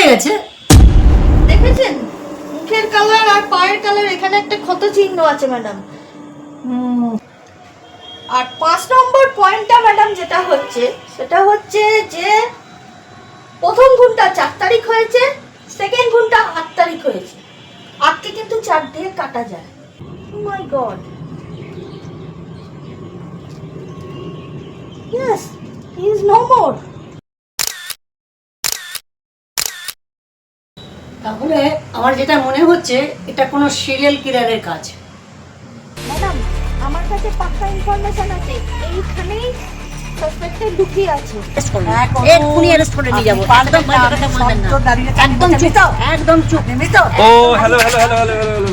হয়ে গেছে। দেখেছেন মুখের কালার আর পায়ের কালার, এখানে একটা ক্ষত চিহ্ন আছে ম্যাডাম। আর 5 নম্বর পয়েন্টটা ম্যাডাম যেটা হচ্ছে সেটা হচ্ছে যে প্রথম ঘুমটা 4 তারিখ হয়েছে, সেকেন্ড ঘুমটা 8 তারিখ হয়েছে। 8কে কিন্তু 4 দিয়ে কাটা যায়। Oh my god, yes he is no more. তাহলে আমার যেটা মনে হচ্ছে এটা কোনো সিরিয়াল কিলারের কাজ। ম্যাডাম আমার কাছে পাক্কা ইনফরমেশন আছে, এইখানেই সাসপেক্টেড লুকিয়ে আছে। এক্ষুনি অ্যারেস্ট করে নিয়ে যাবো। একদম বাজে কথা বলবেন না। একদম চুপ, একদম চুপ। Oh hello hello hello hello hello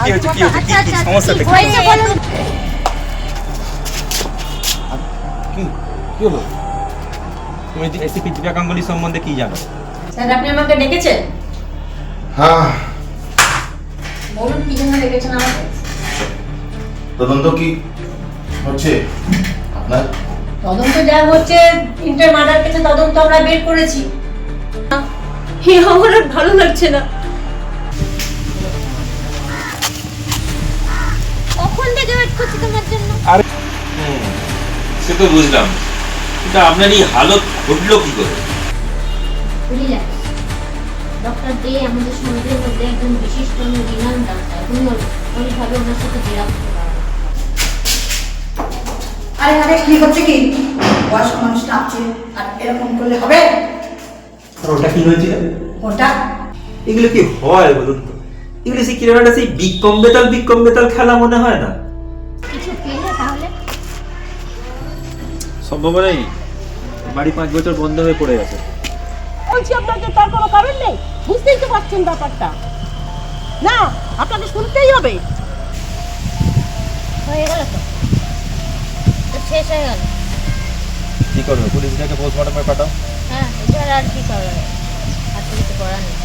কি হচ্ছে কি হচ্ছে কি সমস্যাটা কি হয়েছে বলুন। কি কি হলো? তুমি এসিপি দীপা গাঙ্গুলি সম্বন্ধে কি জানো? স্যার আপনি আমাকে ডেকেছেন? হ্যাঁ, বলুন কি জন্য ডেকেছেন আমাকে? তদন্ত কি হচ্ছে আপনার? তদন্ত যা হচ্ছে, তিনটে মার্ডার কেসে তদন্ত আমরা বের করেছি। আমার আর ভালো লাগছে না। কখন থেকে ওয়েট করছি তোমার জন্য। আরে সে তো বুঝলাম, কিন্তু আপনার এই হালত ঘটলো কি করে? রিল্যাক্স। ডক্টর দে আমাদের সমাজের মধ্যে একজন বিশিষ্ট রিনাউন্ড ডাক্তার। উনি অনেকভাবে ওনার সাথে জেরা করতে পারেন। আরে আরে কি হচ্ছে কি? বয়স্ক মানুষ নাচছে আর এরকম করলে হবে? আর ওটা কি হয়েছিল? ওটা এগুলো কি হয় বলুন তো? এগুলো সেই কিরকম একটা সেই বিক্রম বেতাল খেলা মনে হয় না? কিছু পেলে তাহলে? সম্ভব নেই, বাড়ি 5 বছর বন্ধ হয়ে পড়ে আছে। বলছি আপনাকে, তার কোনো কারণ নেই। বুঝতেই তো পারছেন ব্যাপারটা। না, আপনাকে শুনতেই হবে। হয়ে গেল তো, তো শেষ হয়ে গেল। কি করবে? পুলিশটাকে পোস্টমর্টমে পাঠাও। হ্যাঁ, এছাড়া আর কি করার, আর তো কিছু করার নেই।